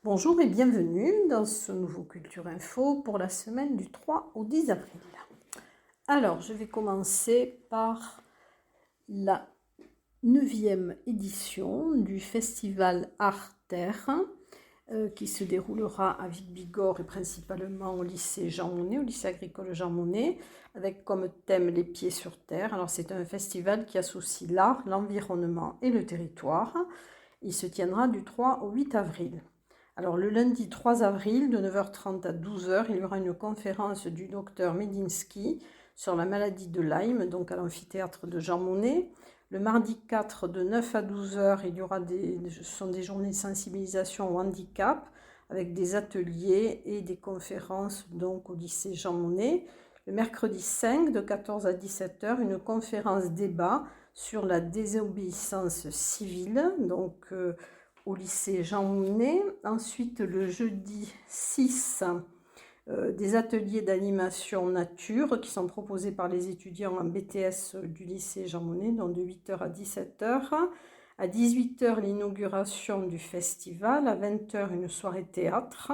Bonjour et bienvenue dans ce nouveau Culture Info pour la semaine du 3 au 10 avril. Alors, je vais commencer par la 9e édition du festival Art Terre qui se déroulera à Vic-Bigorre et principalement au lycée Jean Monnet, au lycée agricole Jean Monnet, avec comme thème les pieds sur terre. Alors, c'est un festival qui associe l'art, l'environnement et le territoire. Il se tiendra du 3 au 8 avril. Alors, le lundi 3 avril, de 9h30 à 12h, il y aura une conférence du docteur Medinsky sur la maladie de Lyme, donc à l'amphithéâtre de Jean Monnet. Le mardi 4, de 9 à 12h, il y aura ce sont des journées de sensibilisation au handicap, avec des ateliers et des conférences donc au lycée Jean Monnet. Le mercredi 5, de 14 à 17h, une conférence débat sur la désobéissance civile, donc au lycée Jean Monnet. Ensuite, le jeudi 6, des ateliers d'animation nature qui sont proposés par les étudiants en BTS du lycée Jean Monnet, donc de 8h à 17h. À 18h, l'inauguration du festival. À 20h, une soirée théâtre.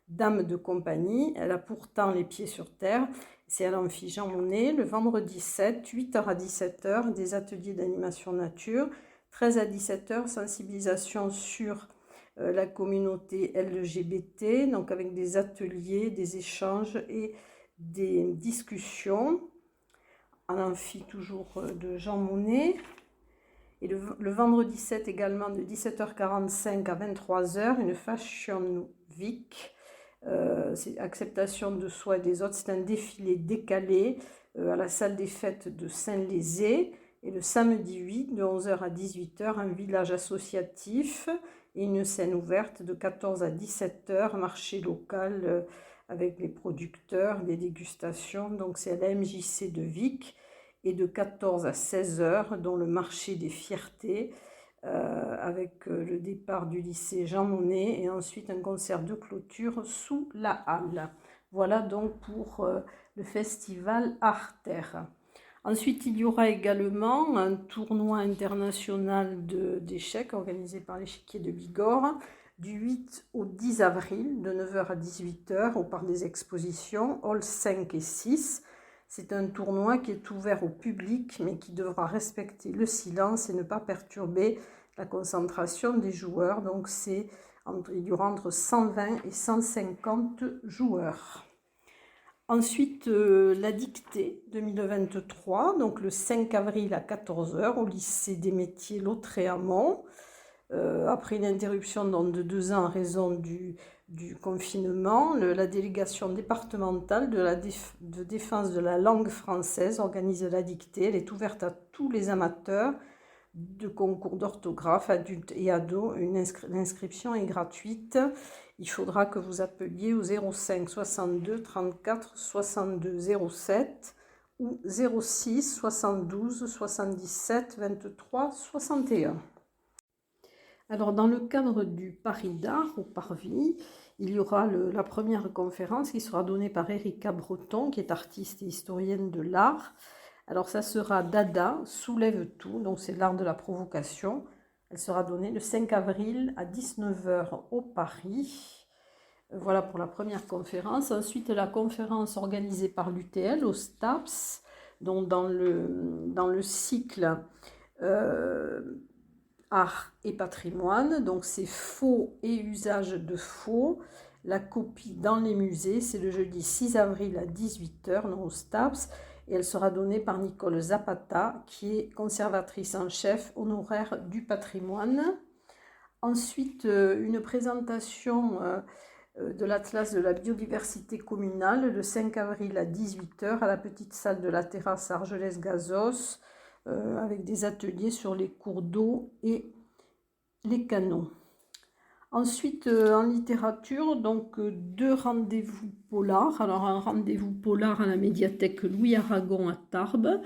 Dame de compagnie, elle a pourtant les pieds sur terre. C'est à l'amphi Jean Monnet. Le vendredi 7, 8h à 17h, des ateliers d'animation nature. 13 à 17h, sensibilisation sur la communauté LGBT, donc avec des ateliers, des échanges et des discussions en amphi toujours de Jean Monnet. Et le vendredi 7 également, de 17h45 à 23h, une Fashion Week, c'est acceptation de soi et des autres, c'est un défilé décalé à la salle des fêtes de Saint-Lézé. Et le samedi 8, de 11h à 18h, un village associatif et une scène ouverte de 14 à 17h, marché local avec les producteurs, des dégustations. Donc c'est à la MJC de Vic, et de 14 à 16h, dont le marché des fiertés, avec le départ du lycée Jean Monnet et ensuite un concert de clôture sous la halle. Voilà donc pour le festival Art Terre. Ensuite, il y aura également un tournoi international d'échecs organisé par l'échiquier de Bigorre du 8 au 10 avril, de 9h à 18h, au parc des expositions, hall 5 et 6. C'est un tournoi qui est ouvert au public, mais qui devra respecter le silence et ne pas perturber la concentration des joueurs. Donc, il y aura entre 120 et 150 joueurs. Ensuite, la dictée 2023, donc le 5 avril à 14h au lycée des métiers Lautréamont. Après une interruption de 2 ans en raison du confinement, la délégation départementale de défense de la langue française organise la dictée. Elle est ouverte à tous les amateurs de concours d'orthographe, adultes et ados. L'inscription est gratuite. Il faudra que vous appeliez au 05 62 34 62 07 ou 06 72 77 23 61. Alors, dans le cadre du Paris d'art au Parvis, il y aura la première conférence qui sera donnée par Erika Breton, qui est artiste et historienne de l'art. Alors, ça sera Dada, soulève tout, donc c'est l'art de la provocation. Elle sera donnée le 5 avril à 19h au Paris. Voilà pour la première conférence. Ensuite, la conférence organisée par l'UTL au STAPS, donc dans le cycle Art et patrimoine, donc c'est faux et usage de faux, la copie dans les musées, c'est le jeudi 6 avril à 18h, au STAPS, et elle sera donnée par Nicole Zapata, qui est conservatrice en chef honoraire du patrimoine. Ensuite, une présentation de l'Atlas de la biodiversité communale, le 5 avril à 18h, à la petite salle de la terrasse Argelès-Gazos, avec des ateliers sur les cours d'eau et les canaux. Ensuite, en littérature, donc 2 rendez-vous polars. Alors, un rendez-vous polar à la médiathèque Louis Aragon à Tarbes,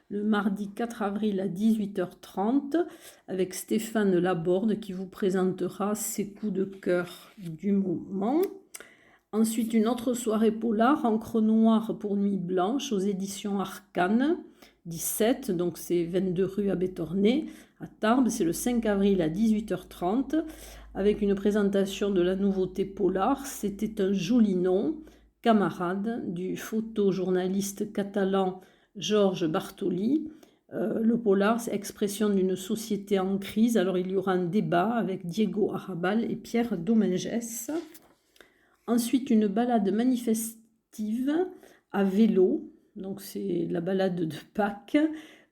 le mardi 4 avril à 18h30, avec Stéphane Laborde qui vous présentera ses coups de cœur du moment. Ensuite, une autre soirée polar, Encre noire pour nuit blanche, aux éditions Arcane, 17, donc c'est 22 rue à Bétornay, à Tarbes. C'est le 5 avril à 18h30, avec une présentation de la nouveauté Polar. C'était un joli nom, Camarade, du photojournaliste catalan Georges Bartoli. Le Polar, c'est expression d'une société en crise. Alors il y aura un débat avec Diego Arrabal et Pierre Domingues. Ensuite, une balade manifestive à vélo. Donc c'est la balade de Pâques,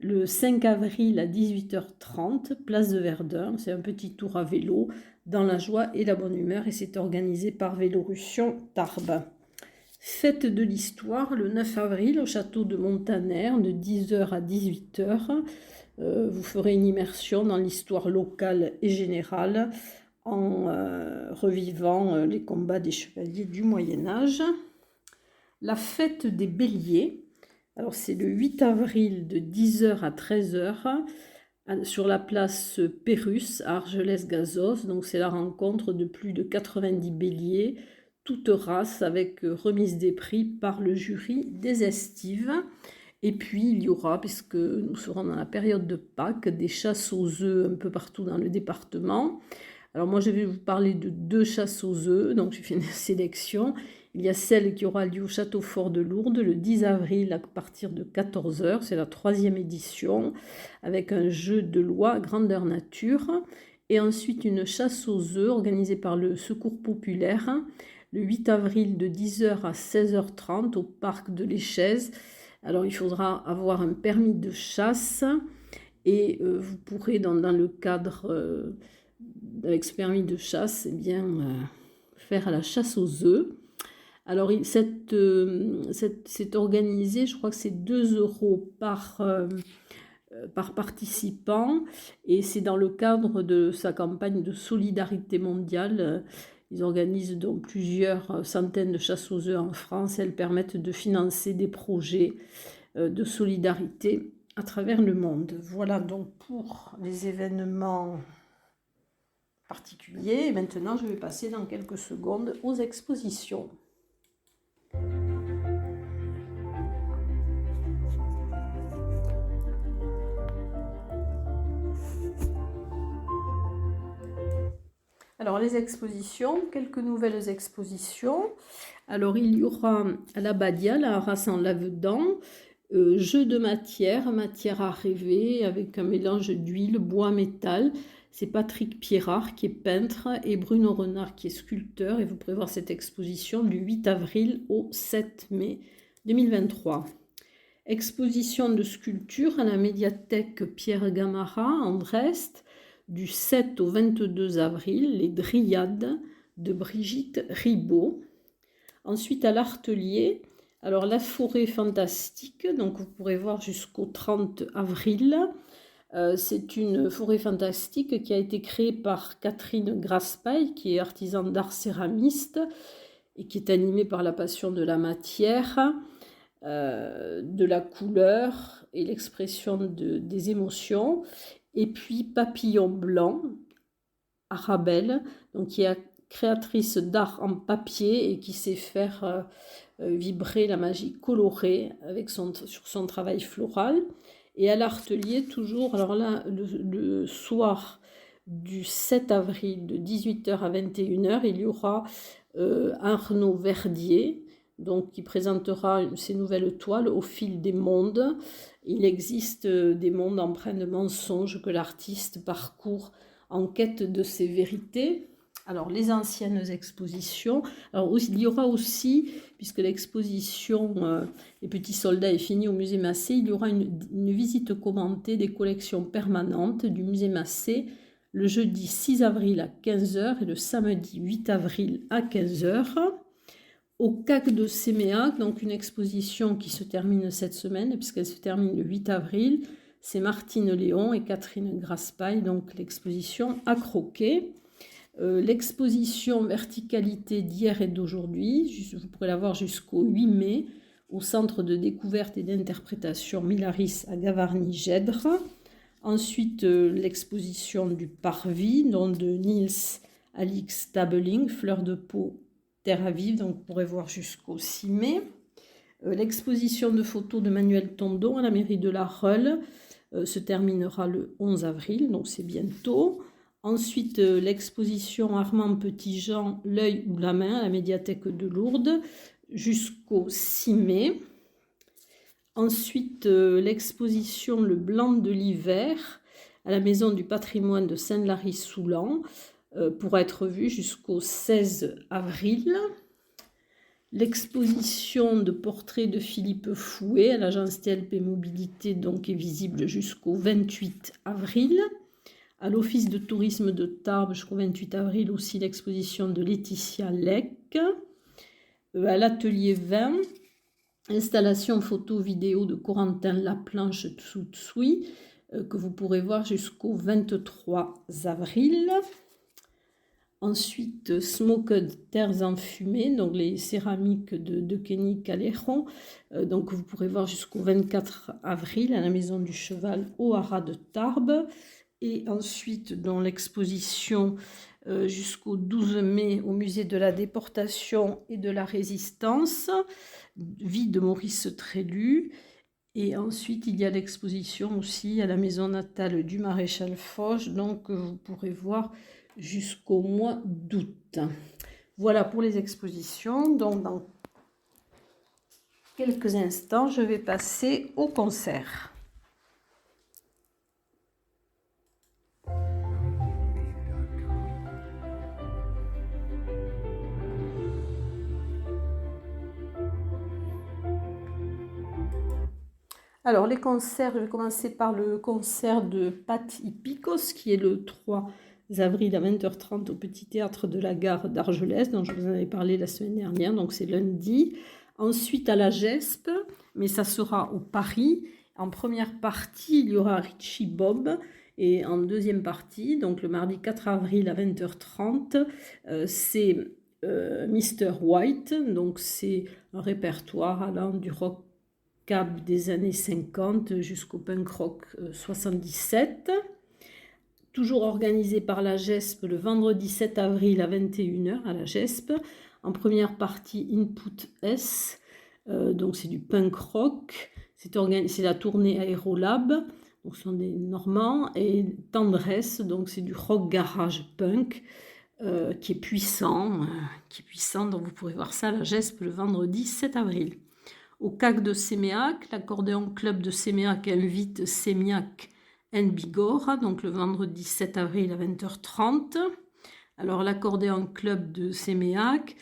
le 5 avril à 18h30, place de Verdun. C'est un petit tour à vélo dans la joie et la bonne humeur et c'est organisé par Vélorussion Tarbes. Fête de l'histoire, le 9 avril au château de Montaner, de 10h à 18h. Vous ferez une immersion dans l'histoire locale et générale en revivant les combats des chevaliers du Moyen-Âge. La fête des béliers, alors c'est le 8 avril de 10h à 13h sur la place Pérusse à Argelès-Gazost. Donc c'est la rencontre de plus de 90 béliers, toutes races, avec remise des prix par le jury des estives. Et puis il y aura, puisque nous serons dans la période de Pâques, des chasses aux œufs un peu partout dans le département. Alors moi je vais vous parler de 2 chasses aux œufs, donc j'ai fait une sélection. Il y a celle qui aura lieu au Château Fort de Lourdes le 10 avril à partir de 14h. C'est la 3e édition avec un jeu de loi grandeur nature. Et ensuite une chasse aux œufs organisée par le Secours populaire le 8 avril de 10h à 16h30 au parc de l'Échèze. Alors il faudra avoir un permis de chasse et vous pourrez dans le cadre avec ce permis de chasse faire la chasse aux œufs. Alors c'est organisé, je crois que c'est 2 € par participant et c'est dans le cadre de sa campagne de solidarité mondiale. Ils organisent donc plusieurs centaines de chasses aux œufs en France. Elles permettent de financer des projets de solidarité à travers le monde. Voilà donc pour les événements particuliers. Et maintenant, je vais passer dans quelques secondes aux expositions. Alors les expositions, quelques nouvelles expositions. Alors il y aura à l'Abadia, la race en Lavedan, jeu de matière à rêver avec un mélange d'huile, bois, métal. C'est Patrick Pierrard qui est peintre et Bruno Renard qui est sculpteur. Et vous pourrez voir cette exposition du 8 avril au 7 mai 2023. Exposition de sculpture à la médiathèque Pierre Gamarra en Brest du 7 au 22 avril, les Dryades de Brigitte Ribaud. Ensuite à l'Artelier, alors la forêt fantastique, donc vous pourrez voir jusqu'au 30 avril. C'est une forêt fantastique qui a été créée par Catherine Graspaille, qui est artisan d'art céramiste et qui est animée par la passion de la matière, de la couleur et l'expression des émotions. Et puis Papillon Blanc, Arabelle, donc qui est créatrice d'art en papier et qui sait faire vibrer la magie colorée sur son travail floral. Et à l'Artelier, toujours, alors là, le soir du 7 avril de 18h à 21h, il y aura Arnaud Verdier, donc qui présentera ses nouvelles toiles au fil des mondes. Il existe des mondes empreints de mensonges que l'artiste parcourt en quête de ses vérités. Alors, les anciennes expositions. Alors, il y aura aussi, puisque l'exposition Les Petits Soldats est finie au musée Massé, il y aura une visite commentée des collections permanentes du musée Massé le jeudi 6 avril à 15h et le samedi 8 avril à 15h. Au CAC de Séméac, donc une exposition qui se termine cette semaine, puisqu'elle se termine le 8 avril. C'est Martine Léon et Catherine Graspaille, donc l'exposition à croquer. L'exposition Verticalité d'hier et d'aujourd'hui, vous pourrez la voir jusqu'au 8 mai au Centre de découverte et d'interprétation Milaris à Gavarnie-Gèdre. Ensuite, l'exposition du Parvis, donc de Niels Alix Tabeling, Fleurs de peau, Terre à vivre, donc vous pourrez voir jusqu'au 6 mai. L'exposition de photos de Manuel Tondon à la mairie de La Reule se terminera le 11 avril, donc c'est bientôt. Ensuite, l'exposition Armand Petitjean, L'œil ou la main à la médiathèque de Lourdes jusqu'au 6 mai. Ensuite, l'exposition Le blanc de l'hiver à la maison du patrimoine de Saint-Lary-Soulan pourra être vue jusqu'au 16 avril. L'exposition de portraits de Philippe Fouet à l'agence TLP Mobilité donc, est visible jusqu'au 28 avril. À l'Office de tourisme de Tarbes jusqu'au 28 avril aussi l'exposition de Laetitia Lec. À l'atelier 20, installation photo-vidéo de Corentin Laplanche Tsoutsoui que vous pourrez voir jusqu'au 23 avril. Ensuite, Smoked Terres enfumées, donc les céramiques de Kenny Caléron, donc vous pourrez voir jusqu'au 24 avril à la Maison du Cheval au Haras de Tarbes. Et ensuite, dans l'exposition jusqu'au 12 mai au Musée de la Déportation et de la Résistance, vie de Maurice Trélu. Et ensuite, il y a l'exposition aussi à la maison natale du maréchal Foch, donc vous pourrez voir jusqu'au mois d'août. Voilà pour les expositions. Donc, dans quelques instants, je vais passer au concert. Alors, les concerts, je vais commencer par le concert de Pat Hipikos, qui est le 3 avril à 20h30 au Petit Théâtre de la Gare d'Argelès, dont je vous en avais parlé la semaine dernière, donc c'est lundi. Ensuite, à la GESP, mais ça sera au Paris. En première partie, il y aura Richie Bob, et en deuxième partie, donc le mardi 4 avril à 20h30, c'est Mr. White, donc c'est un répertoire allant du rock cab des années 50 jusqu'au punk rock 77. Toujours organisé par la GESP le vendredi 7 avril à 21h à la GESP. En première partie, Input S, donc c'est du punk rock. C'est la tournée Aérolab, donc ce sont des Normands. Et Tendresse, donc c'est du rock garage punk qui est puissant. Donc vous pourrez voir ça à la GESP le vendredi 7 avril. Au CAC de Séméac, l'accordéon club de Séméac invite Sémiac and Bigorre, donc le vendredi 7 avril à 20h30. Alors l'accordéon club de Séméac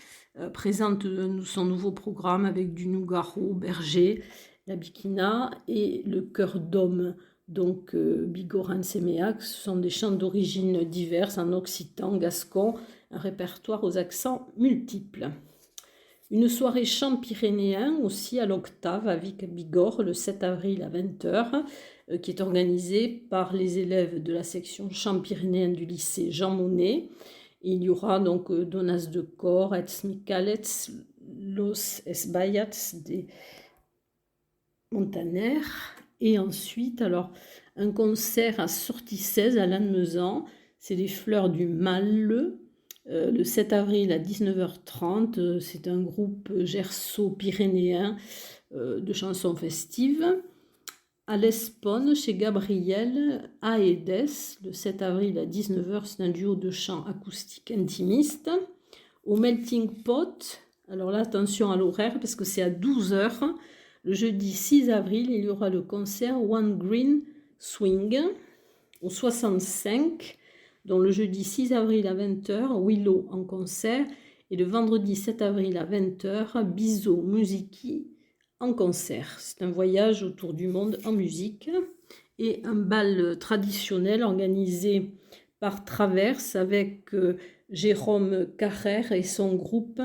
présente son nouveau programme avec du Nougaro, Berger, la Bikina et le chœur d'homme. Donc Bigorre and Séméac, ce sont des chants d'origine diverses en occitan, gascon, un répertoire aux accents multiples. Une soirée chant pyrénéen aussi à l'Octave à Vic-Bigorre le 7 avril à 20h qui est organisée par les élèves de la section chant pyrénéen du lycée Jean Monnet. Et il y aura donc Donas de Cor, Etz Micalets, Los Esbayats des Montaner. Et ensuite, alors, un concert à Sortie 16 à Lannemezan, c'est les Fleurs du Mal. Le 7 avril à 19h30, c'est un groupe gerso-pyrénéen de chansons festives. À l'Espone, chez Gabriel, à Edes, le 7 avril à 19h, c'est un duo de chants acoustiques intimistes. Au Melting Pot, alors là, attention à l'horaire parce que c'est à 12h. Le jeudi 6 avril, il y aura le concert One Green Swing au 65, dont le jeudi 6 avril à 20h, Willow en concert, et le vendredi 7 avril à 20h, Bizo Musiki en concert. C'est un voyage autour du monde en musique et un bal traditionnel organisé par Traverse avec Jérôme Carrère et son groupe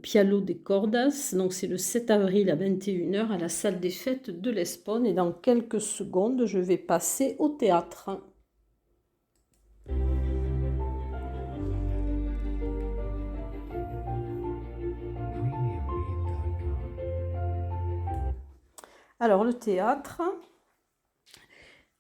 Pialo de Cordas. Donc c'est le 7 avril à 21h à la salle des fêtes de l'Espone. Et dans quelques secondes, je vais passer au théâtre. Alors le théâtre,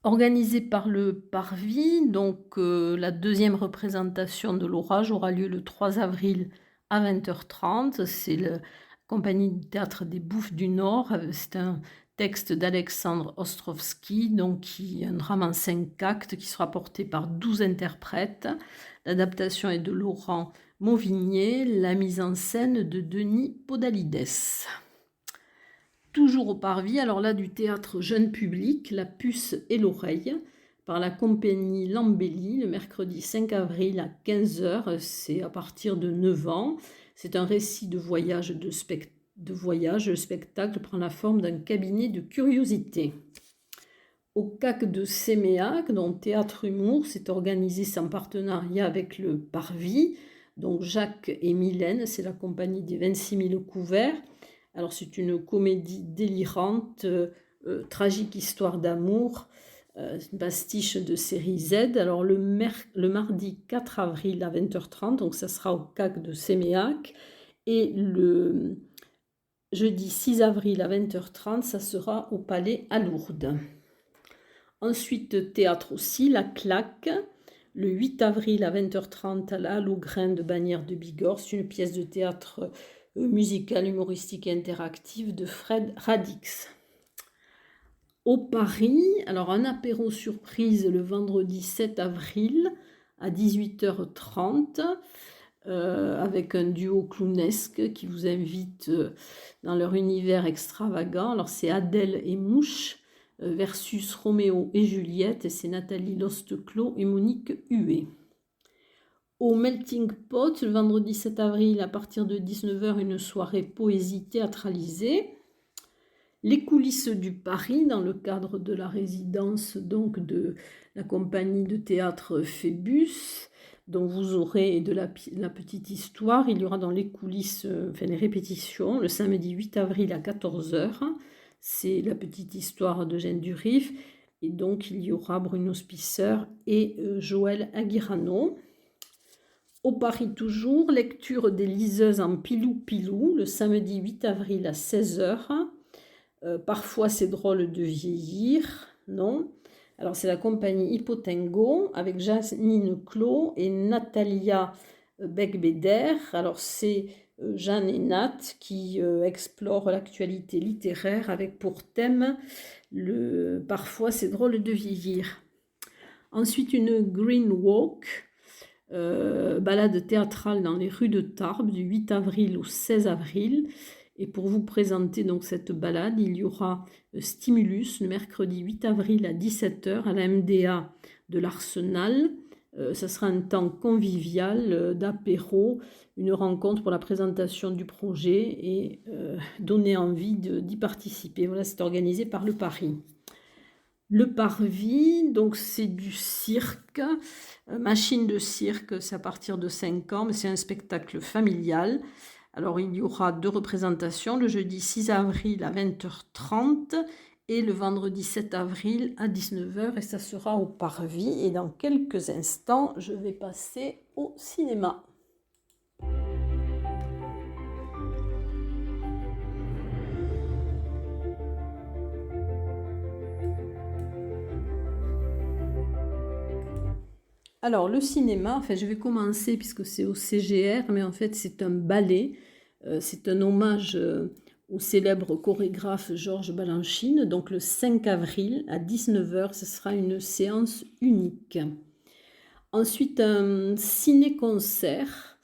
organisé par le Parvis, donc la deuxième représentation de l'Orage aura lieu le 3 avril à 20h30. C'est compagnie de théâtre des Bouffes du Nord. C'est un texte d'Alexandre Ostrovsky, donc un drame en 5 actes qui sera porté par 12 interprètes. L'adaptation est de Laurent Mauvigné, la mise en scène de Denis Podalides. Toujours au Parvis, alors là du théâtre jeune public, La Puce et l'Oreille, par la compagnie Lambelli, le mercredi 5 avril à 15h, c'est à partir de 9 ans. C'est un récit de voyage, Le spectacle prend la forme d'un cabinet de curiosité. Au CAC de Séméac, dont Théâtre Humour, s'est organisé en partenariat avec le Parvis, donc Jacques et Mylène, c'est la compagnie des 26 000 couverts. Alors c'est une comédie délirante, tragique histoire d'amour, une pastiche de série Z. Alors le mardi 4 avril à 20h30, donc ça sera au CAC de Séméac, et le jeudi 6 avril à 20h30, ça sera au Palais à Lourdes. Ensuite, théâtre aussi, La Claque, le 8 avril à 20h30 à la Halle aux Grains de Bagnères de Bigorre. C'est une pièce de théâtre musicale, humoristique et interactive de Fred Radix. Au Paris, alors un apéro surprise le vendredi 7 avril à 18h30 avec un duo clownesque qui vous invite dans leur univers extravagant. Alors c'est Adèle et Mouche versus Roméo et Juliette, et c'est Nathalie Losteclos et Monique Huet. Au Melting Pot, le vendredi 7 avril, à partir de 19h, une soirée poésie théâtralisée. Les coulisses du Paris, dans le cadre de la résidence donc de la compagnie de théâtre Phébus, dont vous aurez de la petite histoire. Il y aura dans les coulisses, les répétitions, le samedi 8 avril à 14h. C'est la petite histoire d'Eugène Durif. Et donc, il y aura Bruno Spisseur et Joël Aguirano. Au Paris toujours, lecture des liseuses en pilou-pilou, le samedi 8 avril à 16h. Parfois, c'est drôle de vieillir, non? Alors, c'est la compagnie Hippotengo avec Janine Clos et Natalia Becbéder. Alors, c'est Jeanne et Nat qui explorent l'actualité littéraire avec pour thème Parfois, c'est drôle de vieillir. Ensuite, une Green Walk, balade théâtrale dans les rues de Tarbes du 8 avril au 16 avril. Et pour vous présenter donc cette balade, il y aura Stimulus le mercredi 8 avril à 17h à la MDA de l'Arsenal. Ça sera un temps convivial d'apéro, une rencontre pour la présentation du projet et donner envie d'y participer. Voilà, c'est organisé par le Paris. Le Parvis, donc c'est du cirque, machine de cirque, c'est à partir de 5 ans, mais c'est un spectacle familial. Alors, il y aura 2 représentations, le jeudi 6 avril à 20h30 et le vendredi 7 avril à 19h, et ça sera au Parvis. Et dans quelques instants, je vais passer au cinéma. Alors, le cinéma, je vais commencer puisque c'est au CGR, mais en fait, c'est un ballet. C'est un hommage au célèbre chorégraphe Georges Balanchine. Donc, le 5 avril à 19h, ce sera une séance unique. Ensuite, un ciné-concert.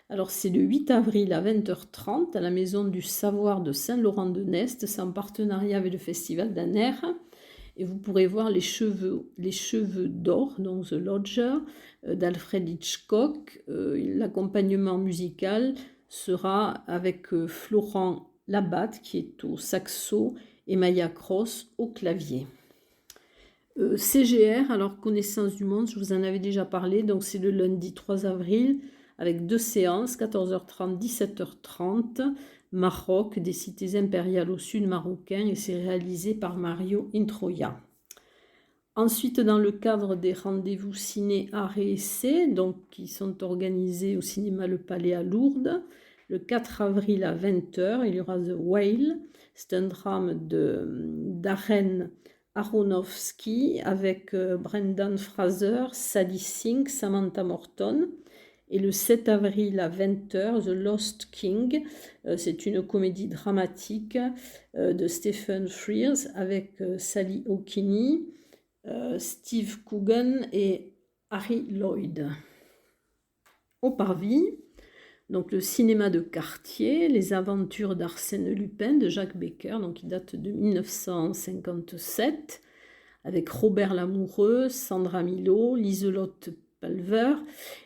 Alors, c'est le 8 avril à 20h30 à la Maison du Savoir de Saint-Laurent-de-Nest. C'est en partenariat avec le Festival d'Aner. Et vous pourrez voir les cheveux d'or, donc The Lodger, d'Alfred Hitchcock. L'accompagnement musical sera avec Florent Labatte, qui est au saxo, et Maya Cross au clavier. CGR, alors Connaissance du Monde, je vous en avais déjà parlé, donc c'est le lundi 3 avril, avec 2 séances, 14h30, 17h30, Maroc, des cités impériales au sud marocain, et c'est réalisé par Mario Introia. Ensuite, dans le cadre des rendez-vous ciné art et essai, donc qui sont organisés au cinéma Le Palais à Lourdes, le 4 avril à 20h, il y aura The Whale, c'est un drame de Darren Aronofsky avec Brendan Fraser, Sadie Sink, Samantha Morton. Et le 7 avril à 20 h, The Lost King. C'est une comédie dramatique de Stephen Frears avec Sally O'Kinney, Steve Coogan et Harry Lloyd. Au Parvis, donc le cinéma de quartier, Les aventures d'Arsène Lupin de Jacques Becker, donc qui date de 1957, avec Robert Lamoureux, Sandra Milot, Liselotte Palver.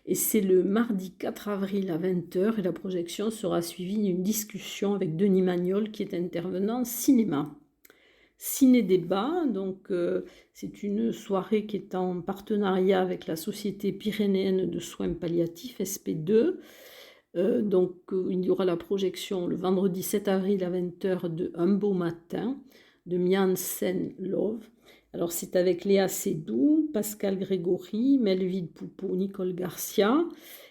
Et c'est le mardi 4 avril à 20 h et la projection sera suivie d'une discussion avec Denis Magnol qui est intervenant cinéma. Ciné-débat, donc c'est une soirée qui est en partenariat avec la Société pyrénéenne de soins palliatifs, SP2. Il y aura la projection le vendredi 7 avril à 20 h de Un beau matin de Mian Sen Love. Alors c'est avec Léa Seydoux, Pascal Grégory, Melville Poupeau, Nicole Garcia.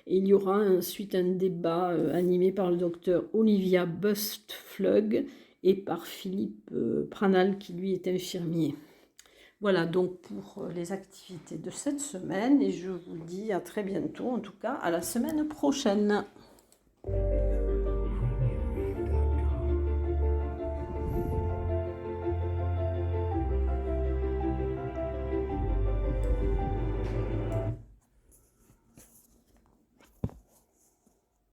Et il y aura ensuite un débat animé par le docteur Olivia Bustflug et par Philippe Pranal qui lui est infirmier. Voilà donc pour les activités de cette semaine et je vous dis à très bientôt, en tout cas à la semaine prochaine.